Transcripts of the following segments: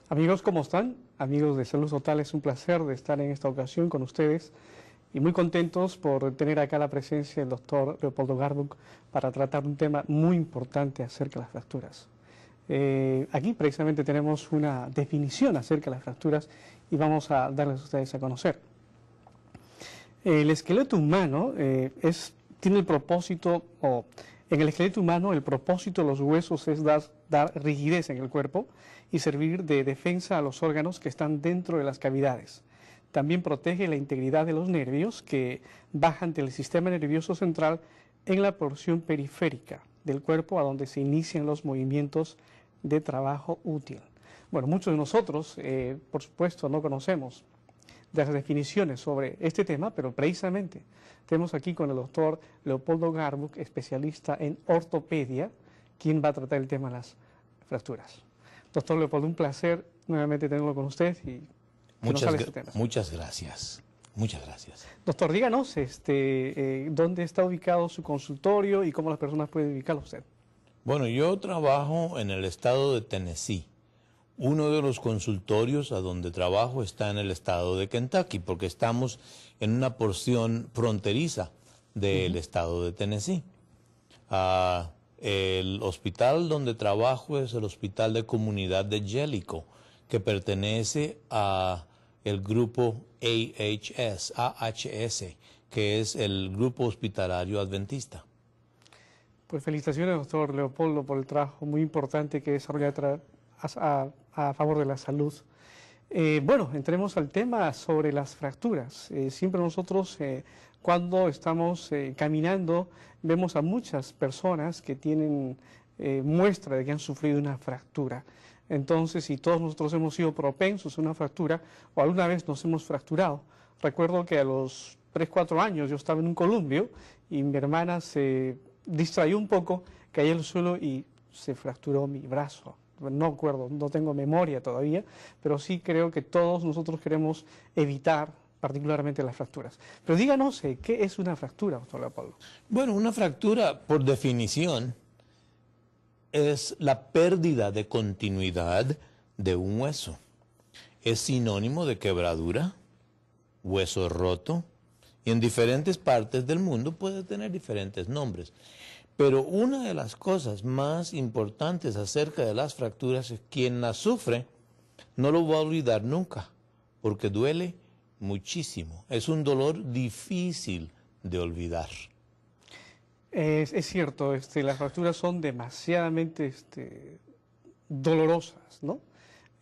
Amigos, ¿cómo están? Amigos de Salud Total, es un placer de estar en esta ocasión con ustedes y muy contentos por tener acá la presencia del doctor Leopoldo Garbuk para tratar un tema muy importante acerca de las fracturas. Aquí precisamente tenemos una definición acerca de las fracturas y vamos a darles a ustedes a conocer. El esqueleto humano tiene el propósito, en el esqueleto humano el propósito de los huesos es dar rigidez en el cuerpo y servir de defensa a los órganos que están dentro de las cavidades. También protege la integridad de los nervios que bajan del sistema nervioso central en la porción periférica del cuerpo a donde se inician los movimientos de trabajo útil. Bueno, muchos de nosotros, por supuesto, no conocemos de las definiciones sobre este tema, pero precisamente tenemos aquí con el doctor Leopoldo Garbuk, especialista en ortopedia, quien va a tratar el tema de las fracturas. Doctor Leopoldo, un placer nuevamente tenerlo con usted y muchas gracias. Muchas gracias. Doctor, díganos dónde está ubicado su consultorio y cómo las personas pueden ubicarlo a usted. Bueno, yo trabajo en el estado de Tennessee. Uno de los consultorios a donde trabajo está en el estado de Kentucky, porque estamos en una porción fronteriza del estado de Tennessee. El hospital donde trabajo es el Hospital de Comunidad de Jellicoe, que pertenece a el grupo AHS, que es el Grupo Hospitalario Adventista. Pues felicitaciones, doctor Leopoldo, por el trabajo muy importante que desarrolla a favor de la salud. Bueno, entremos al tema sobre las fracturas. Siempre nosotros, cuando estamos caminando, vemos a muchas personas que tienen muestra de que han sufrido una fractura. Entonces, si todos nosotros hemos sido propensos a una fractura o alguna vez nos hemos fracturado. Recuerdo que a los 3, 4 años yo estaba en un columpio y mi hermana se distrayó un poco, cayó al suelo y se fracturó mi brazo. No acuerdo, no tengo memoria todavía, pero sí creo que todos nosotros queremos evitar particularmente las fracturas. Pero díganos, ¿qué es una fractura, doctor Leopoldo? Bueno, una fractura, por definición, es la pérdida de continuidad de un hueso. Es sinónimo de quebradura, hueso roto, y en diferentes partes del mundo puede tener diferentes nombres. Pero una de las cosas más importantes acerca de las fracturas es que quien las sufre no lo va a olvidar nunca, porque duele muchísimo. Es un dolor difícil de olvidar. Es cierto, las fracturas son demasiadamente dolorosas, ¿no?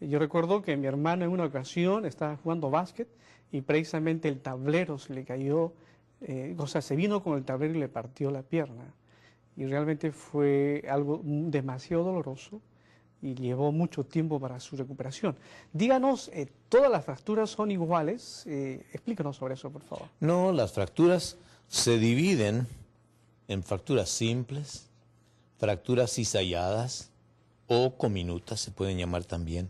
Yo recuerdo que mi hermano en una ocasión estaba jugando básquet y precisamente el tablero se le cayó, se vino con el tablero y le partió la pierna. Y realmente fue algo demasiado doloroso y llevó mucho tiempo para su recuperación. Díganos, ¿todas las fracturas son iguales? Explícanos sobre eso, por favor. No, las fracturas se dividen en fracturas simples, fracturas cisalladas o cominutas, se pueden llamar también.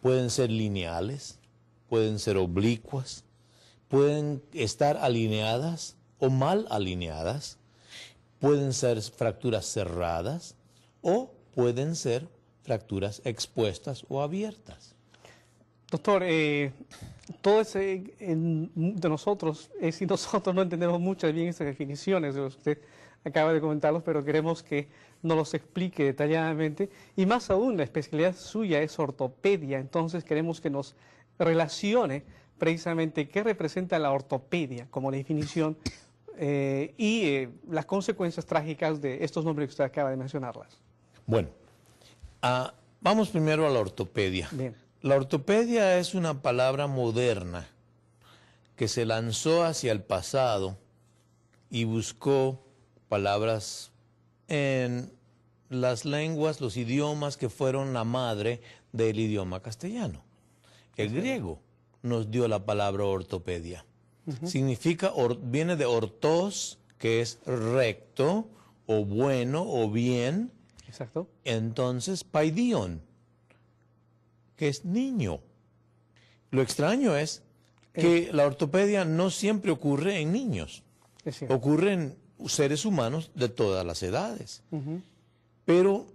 Pueden ser lineales, pueden ser oblicuas, pueden estar alineadas o mal alineadas. Pueden ser fracturas cerradas o pueden ser fracturas expuestas o abiertas. Doctor, todo ese de nosotros, si nosotros no entendemos muchas bien esas definiciones de los que usted acaba de comentarlos, pero queremos que nos los explique detalladamente. Y más aún, la especialidad suya es ortopedia, entonces queremos que nos relacione precisamente qué representa la ortopedia como definición y las consecuencias trágicas de estos nombres que usted acaba de mencionarlas. Bueno, vamos primero a la ortopedia. Bien. La ortopedia es una palabra moderna que se lanzó hacia el pasado y buscó palabras en las lenguas, los idiomas que fueron la madre del idioma castellano. El griego nos dio la palabra ortopedia. Significa, viene de ortos, que es recto, o bueno, o bien. Exacto. Entonces, paidion, que es niño. Lo extraño es que la ortopedia no siempre ocurre en niños. Ocurre en seres humanos de todas las edades. Pero,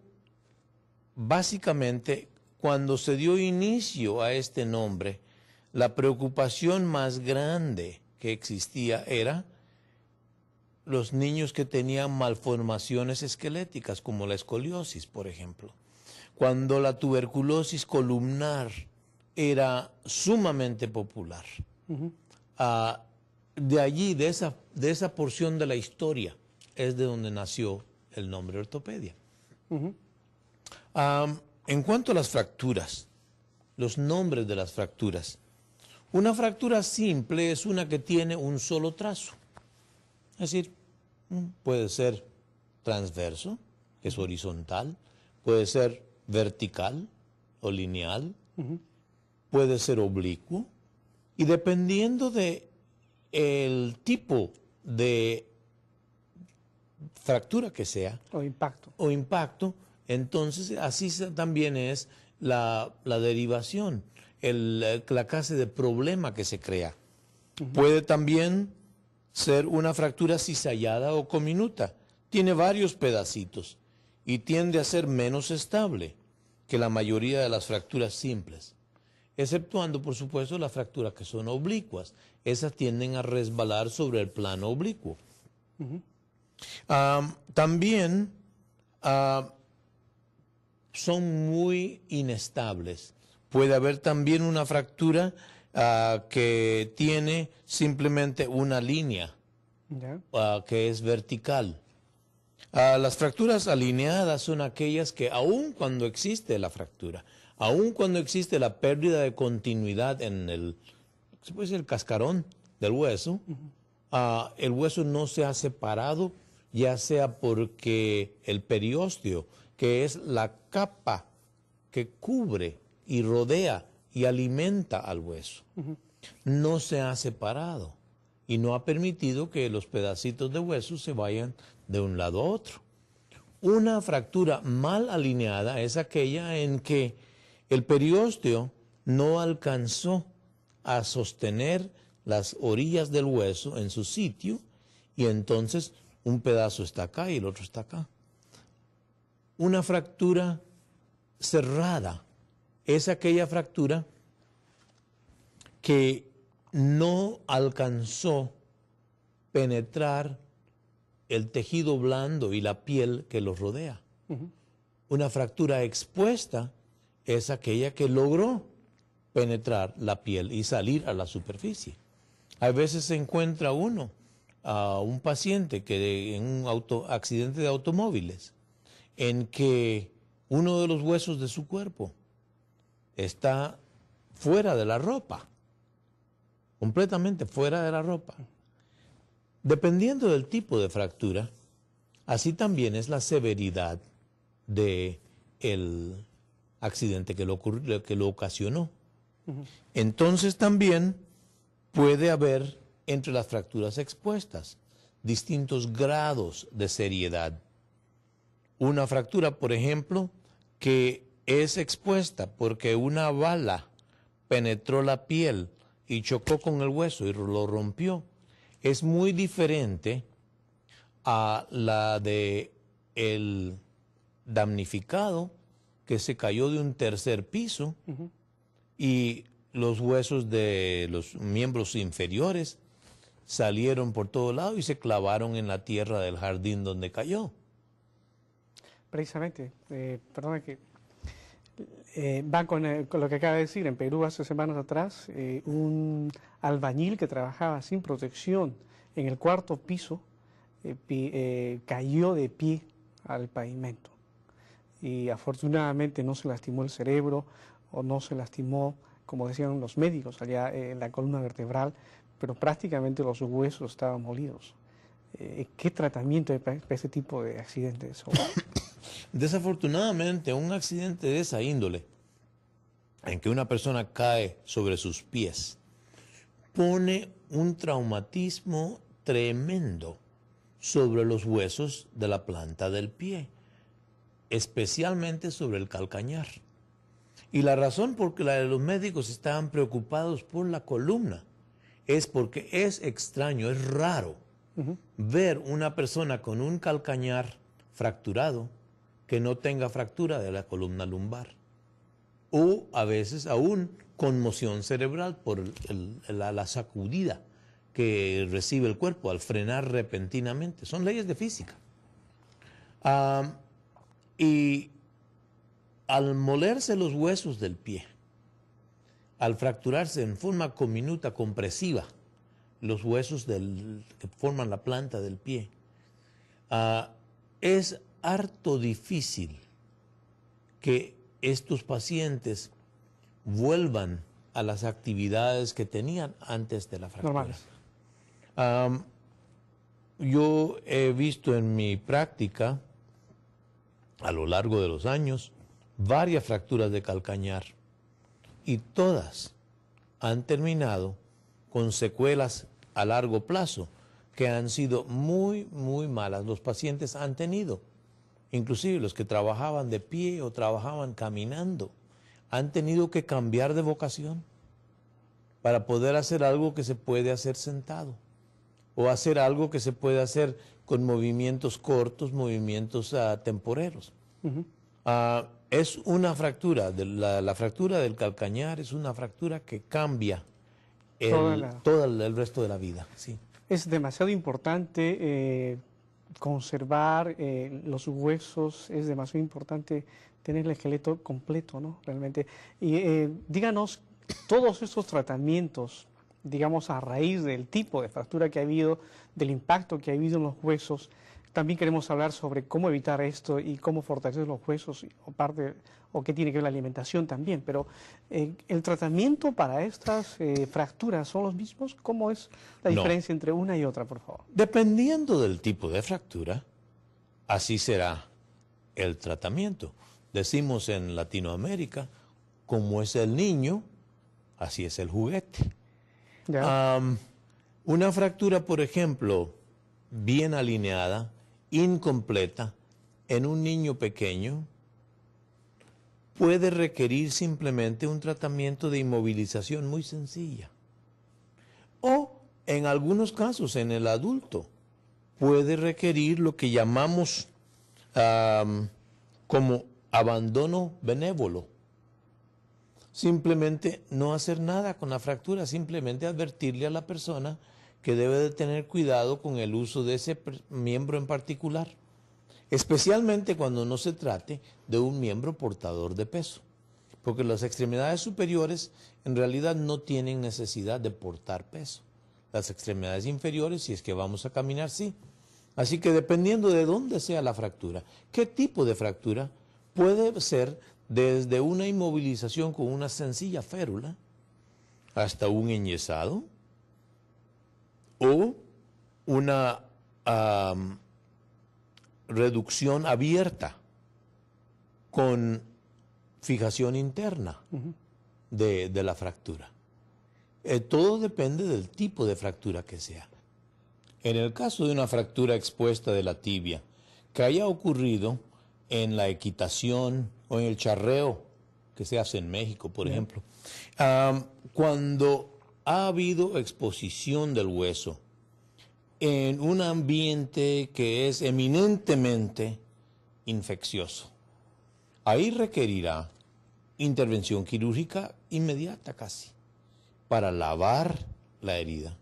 básicamente, cuando se dio inicio a este nombre, la preocupación más grande que existía era los niños que tenían malformaciones esqueléticas, como la escoliosis, por ejemplo. Cuando la tuberculosis columnar era sumamente popular. De allí, de esa porción de la historia, es de donde nació el nombre ortopedia. En cuanto a las fracturas, los nombres de las fracturas, una fractura simple es una que tiene un solo trazo. Es decir, puede ser transverso, que es horizontal, puede ser vertical o lineal, puede ser oblicuo, y dependiendo de el tipo de fractura que sea, o impacto, entonces así también es la derivación, la clase de problema que se crea. Puede también ser una fractura cizallada o cominuta. Tiene varios pedacitos y tiende a ser menos estable que la mayoría de las fracturas simples, exceptuando, por supuesto, las fracturas que son oblicuas. Esas tienden a resbalar sobre el plano oblicuo. También son muy inestables. Puede haber también una fractura que tiene simplemente una línea que es vertical. Las fracturas alineadas son aquellas que aun cuando existe la fractura, aun cuando existe la pérdida de continuidad en el cascarón del hueso, el hueso no se ha separado, ya sea porque el periósteo, que es la capa que cubre y rodea y alimenta al hueso, no se ha separado y no ha permitido que los pedacitos de hueso se vayan de un lado a otro. Una fractura mal alineada es aquella en que el periósteo no alcanzó a sostener las orillas del hueso en su sitio y entonces un pedazo está acá y el otro está acá. Una fractura cerrada es aquella fractura que no alcanzó penetrar el tejido blando y la piel que los rodea. Una fractura expuesta es aquella que logró penetrar la piel y salir a la superficie. A veces se encuentra a un paciente que en un accidente de automóviles, en que uno de los huesos de su cuerpo está fuera de la ropa, completamente fuera de la ropa. Dependiendo del tipo de fractura, así también es la severidad del accidente que lo ocasionó. Entonces también puede haber entre las fracturas expuestas distintos grados de seriedad. Una fractura, por ejemplo, que es expuesta porque una bala penetró la piel y chocó con el hueso y lo rompió, es muy diferente a la de el damnificado que se cayó de un tercer piso y los huesos de los miembros inferiores salieron por todo lado y se clavaron en la tierra del jardín donde cayó. Precisamente, perdona que va con lo que acaba de decir. En Perú hace semanas atrás, un albañil que trabajaba sin protección en el cuarto piso cayó de pie al pavimento y afortunadamente no se lastimó el cerebro o no se lastimó, como decían los médicos, allá en la columna vertebral, pero prácticamente los huesos estaban molidos. ¿Qué tratamiento hay para ese tipo de accidentes? Desafortunadamente, un accidente de esa índole, en que una persona cae sobre sus pies, pone un traumatismo tremendo sobre los huesos de la planta del pie, especialmente sobre el calcañar. Y la razón por la que los médicos estaban preocupados por la columna es porque es extraño, es raro ver una persona con un calcañar fracturado que no tenga fractura de la columna lumbar o a veces aún conmoción cerebral por la sacudida que recibe el cuerpo al frenar repentinamente. Son leyes de física. Y al molerse los huesos del pie, al fracturarse en forma comminuta, compresiva, los huesos que forman la planta del pie, es harto difícil que estos pacientes vuelvan a las actividades que tenían antes de la fractura. Yo he visto en mi práctica, a lo largo de los años, varias fracturas de calcañar y todas han terminado con secuelas a largo plazo que han sido muy, muy malas. Los pacientes han tenido, inclusive los que trabajaban de pie o trabajaban caminando, han tenido que cambiar de vocación para poder hacer algo que se puede hacer sentado o hacer algo que se puede hacer con movimientos cortos, movimientos temporeros. Es una fractura, la fractura del calcañar es una fractura que cambia todo el resto de la vida. Sí. Es demasiado importante conservar los huesos, es demasiado importante tener el esqueleto completo, ¿no? Realmente. Y díganos, todos estos tratamientos, digamos, a raíz del tipo de fractura que ha habido, del impacto que ha habido en los huesos, también queremos hablar sobre cómo evitar esto y cómo fortalecer los huesos, o qué tiene que ver la alimentación también. Pero ¿el tratamiento para estas fracturas son los mismos? ¿Cómo es la diferencia entre una y otra, por favor? Dependiendo del tipo de fractura, así será el tratamiento. Decimos en Latinoamérica, como es el niño, así es el juguete. Una fractura, por ejemplo, bien alineada, incompleta, en un niño pequeño, puede requerir simplemente un tratamiento de inmovilización muy sencilla. O, en algunos casos, en el adulto, puede requerir lo que llamamos como abandono benévolo. Simplemente no hacer nada con la fractura, simplemente advertirle a la persona que debe de tener cuidado con el uso de ese miembro en particular, especialmente cuando no se trate de un miembro portador de peso, porque las extremidades superiores en realidad no tienen necesidad de portar peso. Las extremidades inferiores, si es que vamos a caminar, sí. Así que dependiendo de dónde sea la fractura, qué tipo de fractura, puede ser desde una inmovilización con una sencilla férula hasta un enyesado, o una reducción abierta con fijación interna de la fractura. Todo depende del tipo de fractura que sea. En el caso de una fractura expuesta de la tibia, que haya ocurrido en la equitación o en el charreo que se hace en México, por ejemplo, cuando ha habido exposición del hueso en un ambiente que es eminentemente infeccioso, ahí requerirá intervención quirúrgica inmediata casi para lavar la herida,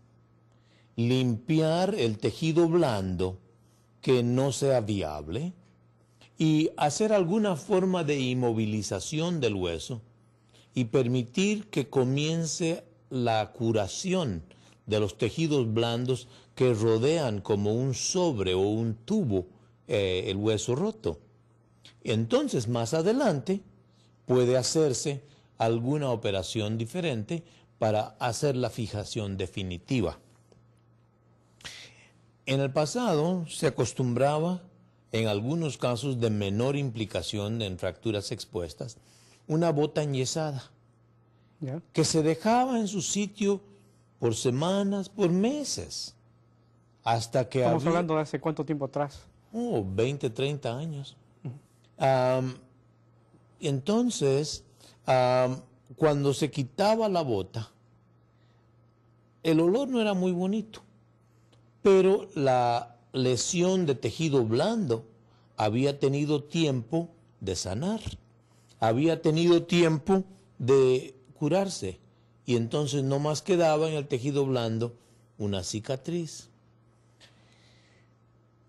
limpiar el tejido blando que no sea viable y hacer alguna forma de inmovilización del hueso y permitir que comience la curación de los tejidos blandos que rodean como un sobre o un tubo el hueso roto. Entonces, más adelante, puede hacerse alguna operación diferente para hacer la fijación definitiva. En el pasado se acostumbraba, en algunos casos de menor implicación en fracturas expuestas, una bota enyesada, que se dejaba en su sitio por semanas, por meses, hasta que Estamos hablando de hace cuánto tiempo atrás. 20, 30 años. Entonces, cuando se quitaba la bota, el olor no era muy bonito, pero la lesión de tejido blando había tenido tiempo de sanar. había tenido tiempo de curarse y entonces no más quedaba en el tejido blando una cicatriz.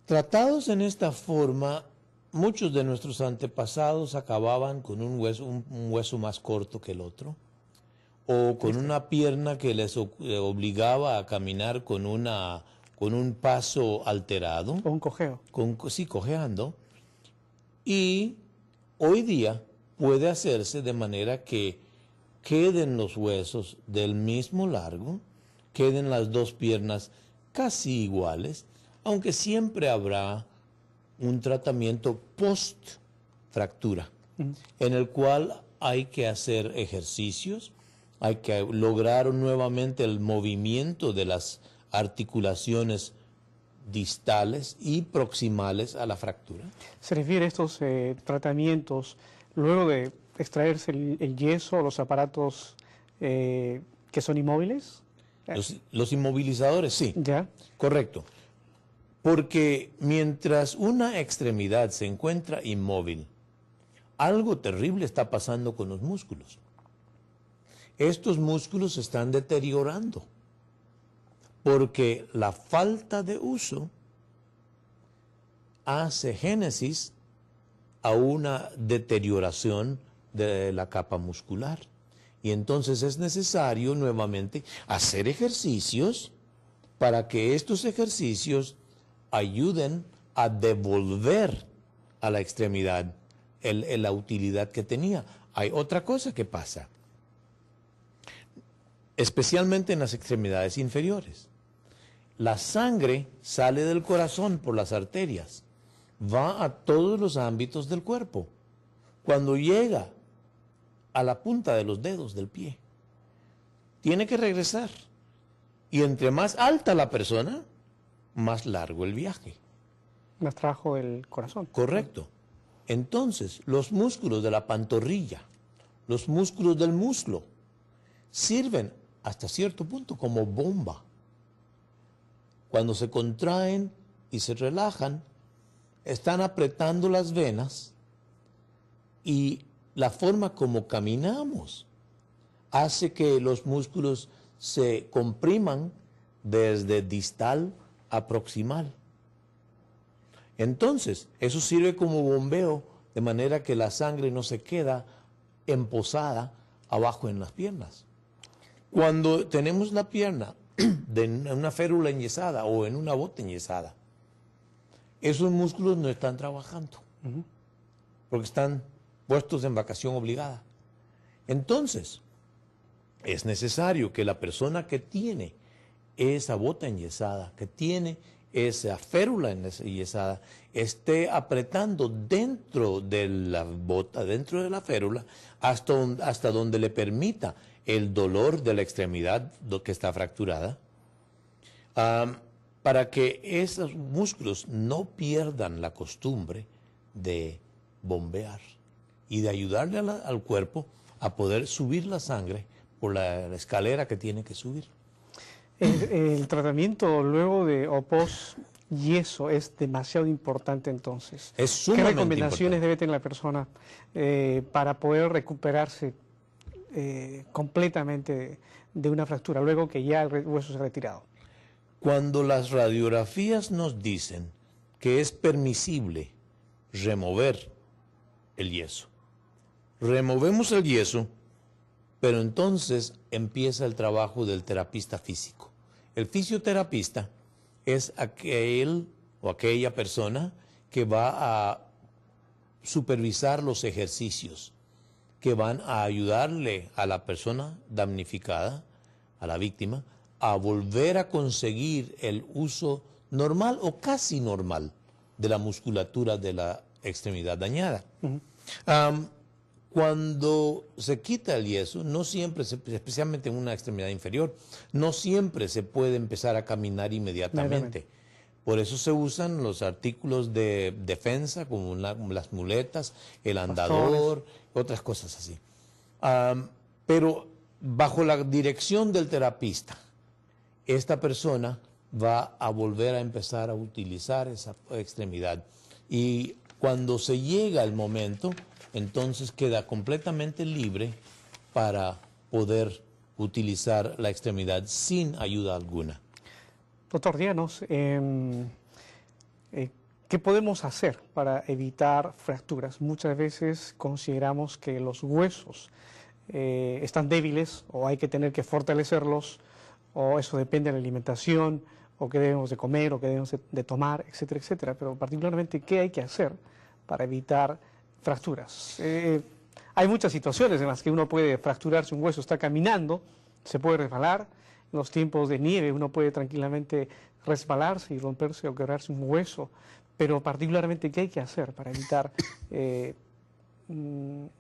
Tratados en esta forma, muchos de nuestros antepasados acababan con un hueso más corto que el otro, o con una pierna que les obligaba a caminar con un paso alterado. O un cojeo. Sí, cojeando. Y hoy día puede hacerse de manera que queden los huesos del mismo largo, queden las dos piernas casi iguales, aunque siempre habrá un tratamiento post-fractura, en el cual hay que hacer ejercicios, hay que lograr nuevamente el movimiento de las articulaciones distales y proximales a la fractura. ¿Se refiere a estos tratamientos luego de extraerse el yeso o los aparatos que son inmóviles? Los inmovilizadores, sí. ¿Ya? Correcto. Porque mientras una extremidad se encuentra inmóvil, algo terrible está pasando con los músculos. Estos músculos se están deteriorando porque la falta de uso hace génesis a una deterioración de la capa muscular. Y entonces es necesario nuevamente hacer ejercicios para que estos ejercicios ayuden a devolver a la extremidad la utilidad que tenía. Hay otra cosa que pasa, especialmente en las extremidades inferiores. La sangre sale del corazón por las arterias, va a todos los ámbitos del cuerpo. Cuando llega a la punta de los dedos del pie, tiene que regresar. Y entre más alta la persona, más largo el viaje. Más trabajo del corazón. Correcto. Entonces, los músculos de la pantorrilla, los músculos del muslo, sirven hasta cierto punto como bomba. Cuando se contraen y se relajan, están apretando las venas y la forma como caminamos hace que los músculos se compriman desde distal a proximal. Entonces, eso sirve como bombeo, de manera que la sangre no se queda emposada abajo en las piernas. Cuando tenemos la pierna de una férula enyesada o en una bota enyesada, esos músculos no están trabajando, porque están puestos en vacación obligada. Entonces, es necesario que la persona que tiene esa bota enyesada, que tiene esa férula enyesada, esté apretando dentro de la bota, dentro de la férula, hasta donde le permita el dolor de la extremidad que está fracturada, para que esos músculos no pierdan la costumbre de bombear y de ayudarle al cuerpo a poder subir la sangre por la escalera que tiene que subir. El tratamiento luego de o post yeso es demasiado importante entonces. Es sumamente ¿Qué recomendaciones importante. debe tener la persona para poder recuperarse completamente de una fractura luego que ya el hueso se ha retirado? Cuando las radiografías nos dicen que es permisible remover el yeso, removemos el yeso, pero entonces empieza el trabajo del terapista físico. El fisioterapista es aquel o aquella persona que va a supervisar los ejercicios que van a ayudarle a la persona damnificada, a la víctima, a volver a conseguir el uso normal o casi normal de la musculatura de la extremidad dañada. Cuando se quita el yeso, no siempre, especialmente en una extremidad inferior, no siempre se puede empezar a caminar inmediatamente. Por eso se usan los artículos de defensa, como las muletas, el andador, otras cosas así. Pero bajo la dirección del terapista, esta persona va a volver a empezar a utilizar esa extremidad. Y cuando se llega el momento, entonces queda completamente libre para poder utilizar la extremidad sin ayuda alguna. Doctor, díganos, ¿qué podemos hacer para evitar fracturas? Muchas veces consideramos que los huesos están débiles o hay que tener que fortalecerlos, o eso depende de la alimentación, o qué debemos de comer, o qué debemos de tomar, etcétera, etcétera. Pero particularmente, ¿qué hay que hacer para evitar fracturas? Hay muchas situaciones en las que uno puede fracturarse un hueso, está caminando, se puede resbalar. En los tiempos de nieve uno puede tranquilamente resbalarse y romperse o quebrarse un hueso. Pero particularmente, ¿qué hay que hacer para evitar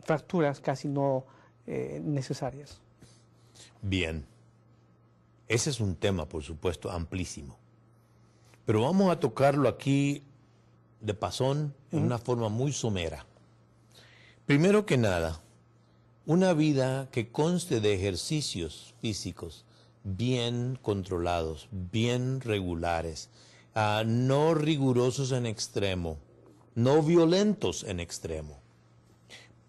fracturas casi no necesarias? Bien, ese es un tema, por supuesto, amplísimo. Pero vamos a tocarlo aquí de pasón, en una forma muy somera. Primero que nada, una vida que conste de ejercicios físicos bien controlados, bien regulares, no rigurosos en extremo, no violentos en extremo,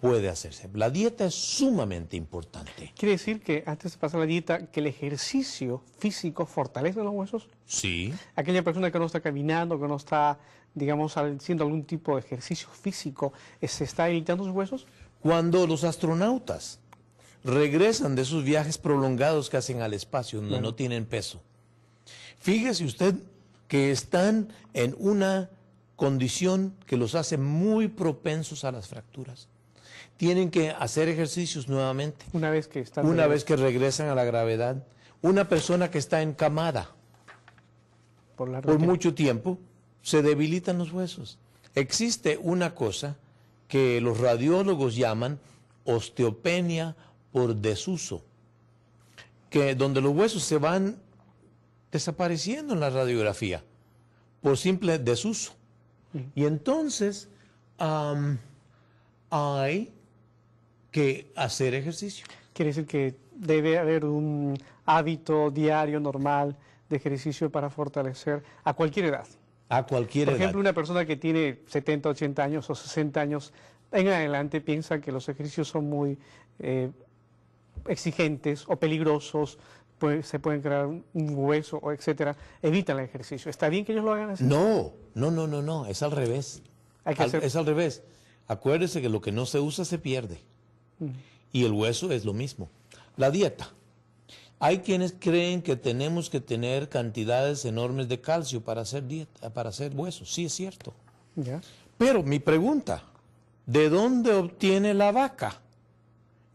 puede hacerse. La dieta es sumamente importante. ¿Quiere decir que antes de pasar la dieta, que el ejercicio físico fortalece los huesos? Sí. Aquella persona que no está caminando, que no está, digamos, haciendo algún tipo de ejercicio físico, ¿se está debilitando sus huesos? Cuando los astronautas regresan de sus viajes prolongados que hacen al espacio, donde no tienen peso, fíjese usted que están en una condición que los hace muy propensos a las fracturas. Tienen que hacer ejercicios nuevamente. Una vez que regresan a la gravedad. Una persona que está encamada por mucho tiempo, se debilitan los huesos. Existe una cosa que los radiólogos llaman osteopenia por desuso, que donde los huesos se van desapareciendo en la radiografía por simple desuso. Y entonces hay que hacer ejercicio. Quiere decir que debe haber un hábito diario normal de ejercicio para fortalecer a cualquier edad. A cualquier edad. Por ejemplo, una persona que tiene 70, 80 años o 60 años en adelante piensa que los ejercicios son muy exigentes o peligrosos, pues se pueden crear un hueso, o etcétera. Evitan el ejercicio. ¿Está bien que ellos lo hagan así? No, es al revés. Es al revés. Acuérdese que lo que no se usa se pierde. Y el hueso es lo mismo. La dieta. Hay quienes creen que tenemos que tener cantidades enormes de calcio para hacer dieta, para hacer huesos. Sí, es cierto. ¿Ya? Pero mi pregunta, ¿de dónde obtiene la vaca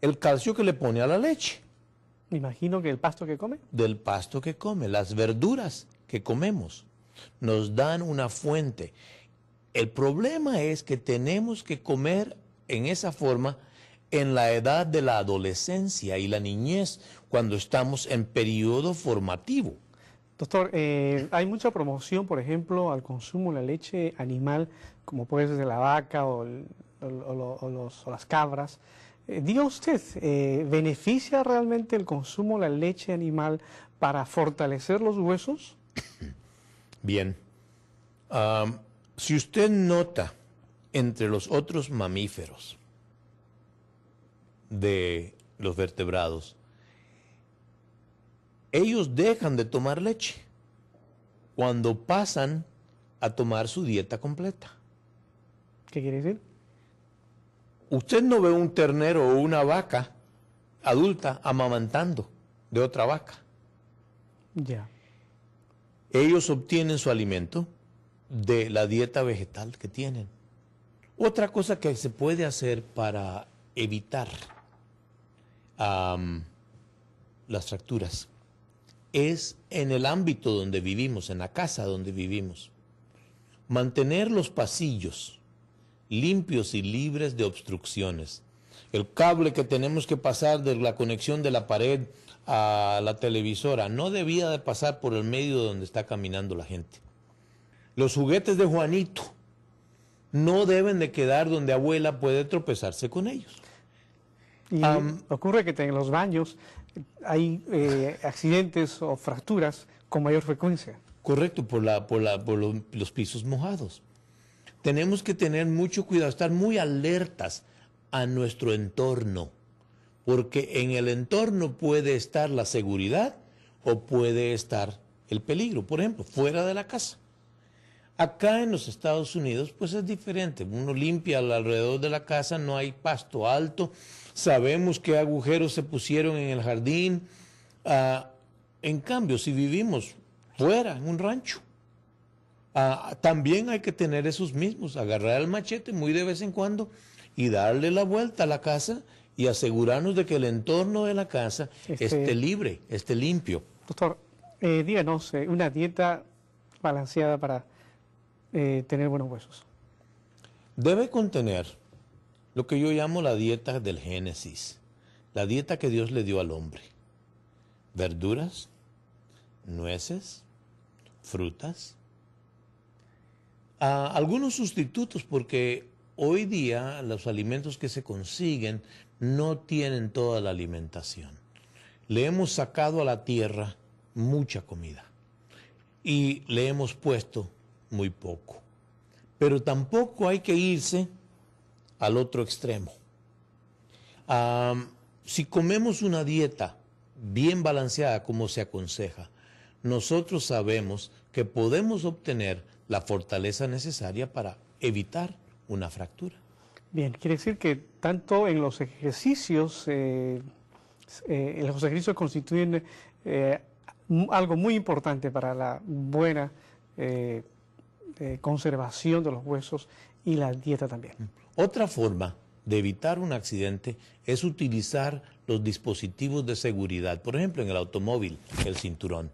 el calcio que le pone a la leche? Me imagino que el pasto que come. Del pasto que come, las verduras que comemos, nos dan una fuente. El problema es que tenemos que comer en esa forma en la edad de la adolescencia y la niñez, cuando estamos en periodo formativo. Doctor, hay mucha promoción, por ejemplo, al consumo de la leche animal, como puede ser de la vaca o las cabras. Diga usted, ¿beneficia realmente el consumo de la leche animal para fortalecer los huesos? Bien. Si usted nota entre los otros mamíferos de los vertebrados, ellos dejan de tomar leche cuando pasan a tomar su dieta completa. ¿Qué quiere decir? Usted no ve un ternero o una vaca adulta amamantando de otra vaca. Ya. Ellos obtienen su alimento de la dieta vegetal que tienen. Otra cosa que se puede hacer para evitar las fracturas es en el ámbito donde vivimos, en la casa donde vivimos, mantener los pasillos limpios y libres de obstrucciones. El cable que tenemos que pasar de la conexión de la pared a la televisora no debía de pasar por el medio donde está caminando la gente. Los juguetes de Juanito no deben de quedar donde abuela puede tropezarse con ellos. Y ocurre que en los baños hay accidentes o fracturas con mayor frecuencia. Correcto, por los pisos mojados. Tenemos que tener mucho cuidado, estar muy alertas a nuestro entorno, porque en el entorno puede estar la seguridad o puede estar el peligro, por ejemplo, fuera de la casa. Acá en los Estados Unidos, pues es diferente. Uno limpia alrededor de la casa, no hay pasto alto, sabemos qué agujeros se pusieron en el jardín. En cambio, si vivimos fuera, en un rancho, también hay que tener esos mismos, agarrar el machete muy de vez en cuando y darle la vuelta a la casa y asegurarnos de que el entorno de la casa esté libre, esté limpio. Doctor, díganos una dieta balanceada para tener buenos huesos. Debe contener lo que yo llamo la dieta del Génesis, la dieta que Dios le dio al hombre. Verduras, nueces, frutas, algunos sustitutos, porque hoy día los alimentos que se consiguen no tienen toda la alimentación. Le hemos sacado a la tierra mucha comida y le hemos puesto muy poco. Pero tampoco hay que irse al otro extremo. Si comemos una dieta bien balanceada como se aconseja, nosotros sabemos que podemos obtener la fortaleza necesaria para evitar una fractura. Bien, quiere decir que tanto en los ejercicios constituyen algo muy importante para la buena conservación de los huesos y la dieta también. Otra forma de evitar un accidente es utilizar los dispositivos de seguridad. Por ejemplo, en el automóvil, el cinturón.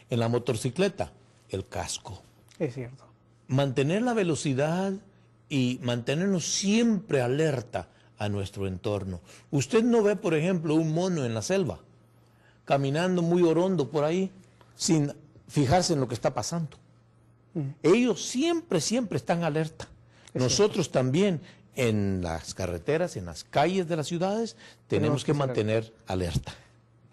En la motocicleta, el casco. Es cierto. Mantener la velocidad y mantenernos siempre alerta a nuestro entorno. Usted no ve, por ejemplo, un mono en la selva, caminando muy orondo por ahí, sin fijarse en lo que está pasando. Ellos siempre están alerta. Nosotros también en las carreteras, en las calles de las ciudades, tenemos que mantener alerta.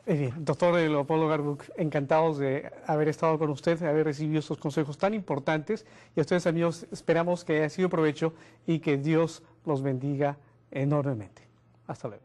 Bien, doctor Leopoldo Garbuk, encantados de haber estado con usted, de haber recibido estos consejos tan importantes. Y a ustedes, amigos, esperamos que haya sido provecho y que Dios los bendiga enormemente. Hasta luego.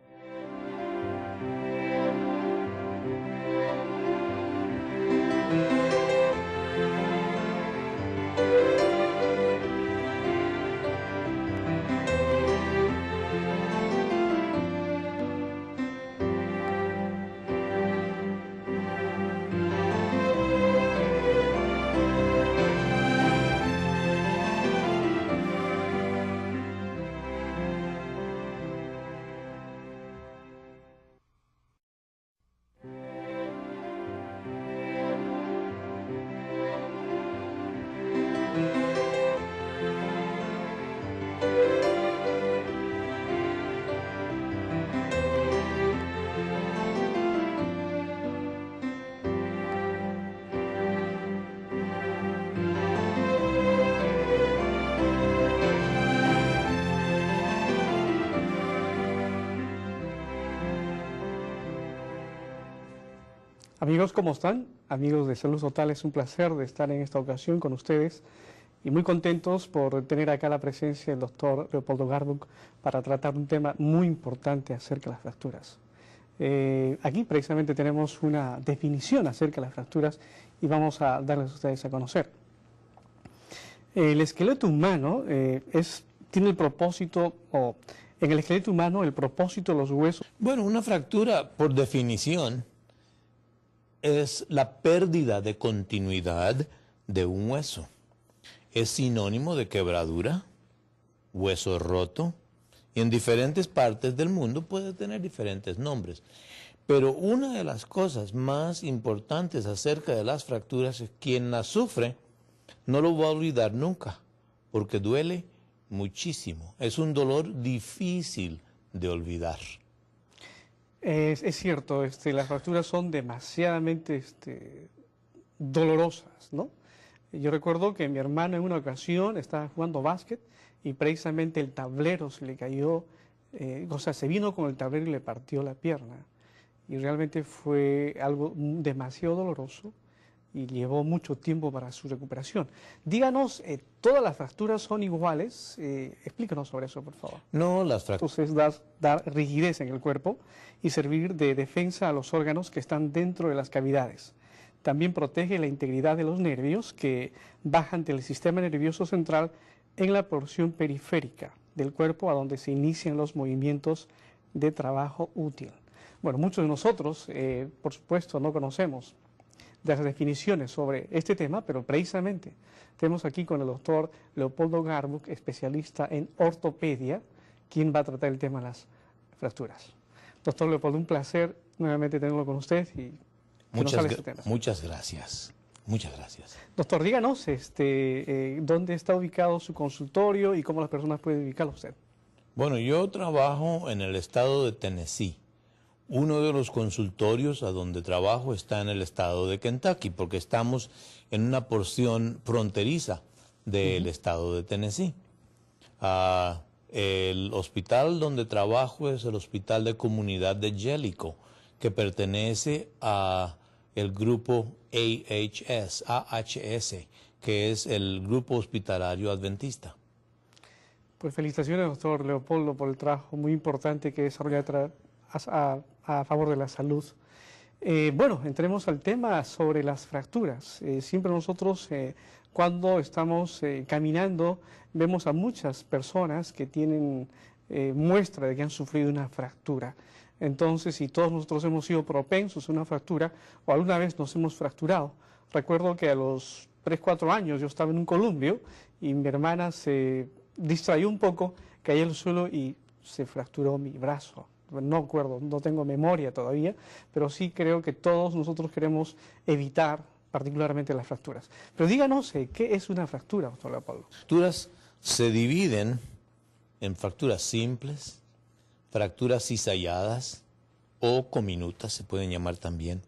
Amigos, ¿cómo están? Amigos de Salud Total, es un placer de estar en esta ocasión con ustedes y muy contentos por tener acá la presencia del doctor Leopoldo Garbuk para tratar un tema muy importante acerca de las fracturas. Aquí precisamente tenemos una definición acerca de las fracturas y vamos a darles a ustedes a conocer. El esqueleto humano tiene el propósito, en el esqueleto humano el propósito de los huesos. Bueno, una fractura, por definición, es la pérdida de continuidad de un hueso. Es sinónimo de quebradura, hueso roto, y en diferentes partes del mundo puede tener diferentes nombres. Pero una de las cosas más importantes acerca de las fracturas es quien las sufre no lo va a olvidar nunca, porque duele muchísimo. Es un dolor difícil de olvidar. Es cierto, las fracturas son demasiadamente dolorosas, ¿no? Yo recuerdo que mi hermano en una ocasión estaba jugando básquet y precisamente el tablero se le cayó, se vino con el tablero y le partió la pierna. Y realmente fue algo demasiado doloroso, y llevó mucho tiempo para su recuperación. Díganos, ¿todas las fracturas son iguales? Explícanos sobre eso, por favor. No, las fracturas. Entonces, dar rigidez en el cuerpo y servir de defensa a los órganos que están dentro de las cavidades. También protege la integridad de los nervios que bajan del sistema nervioso central en la porción periférica del cuerpo a donde se inician los movimientos de trabajo útil. Bueno, muchos de nosotros, por supuesto, no conocemos de las definiciones sobre este tema, pero precisamente tenemos aquí con el doctor Leopoldo Garbuk, especialista en ortopedia, quien va a tratar el tema de las fracturas. Doctor Leopoldo, un placer nuevamente tenerlo con usted y que nos hable de este tema. Muchas gracias. Muchas gracias. Doctor, díganos dónde está ubicado su consultorio y cómo las personas pueden ubicarlo a usted. Bueno, yo trabajo en el estado de Tennessee. Uno de los consultorios a donde trabajo está en el estado de Kentucky, porque estamos en una porción fronteriza del estado de Tennessee. El hospital donde trabajo es el Hospital de Comunidad de Jellicoe, que pertenece a el grupo AHS, que es el Grupo Hospitalario Adventista. Pues felicitaciones, doctor Leopoldo, por el trabajo muy importante que desarrolla a favor de la salud. Bueno, entremos al tema sobre las fracturas. Siempre nosotros, cuando estamos caminando, vemos a muchas personas que tienen muestra de que han sufrido una fractura. Entonces, si todos nosotros hemos sido propensos a una fractura o alguna vez nos hemos fracturado, recuerdo que a los 3, 4 años yo estaba en un columpio y mi hermana se distrayó un poco, cayó al suelo y se fracturó mi brazo. No acuerdo, no tengo memoria todavía, pero sí creo que todos nosotros queremos evitar particularmente las fracturas. Pero díganos, ¿qué es una fractura, doctor Leopoldo? Fracturas se dividen en fracturas simples, fracturas cisalladas o cominutas, se pueden llamar también.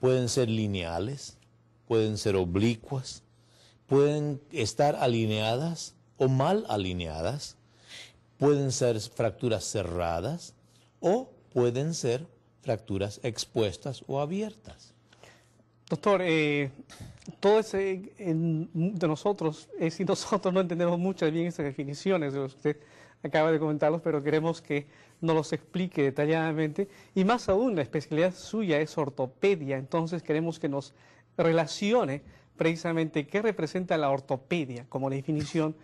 Pueden ser lineales, pueden ser oblicuas, pueden estar alineadas o mal alineadas, pueden ser fracturas cerradas o pueden ser fracturas expuestas o abiertas. Doctor, todo ese de nosotros, si nosotros no entendemos muchas bien esas definiciones de los que usted acaba de comentarlos, pero queremos que nos los explique detalladamente. Y más aún, la especialidad suya es ortopedia, entonces queremos que nos relacione precisamente qué representa la ortopedia como definición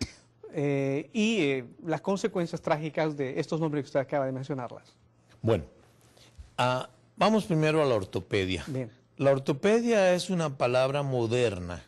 y las consecuencias trágicas de estos nombres que usted acaba de mencionarlas. Bueno, vamos primero a la ortopedia. Bien. La ortopedia es una palabra moderna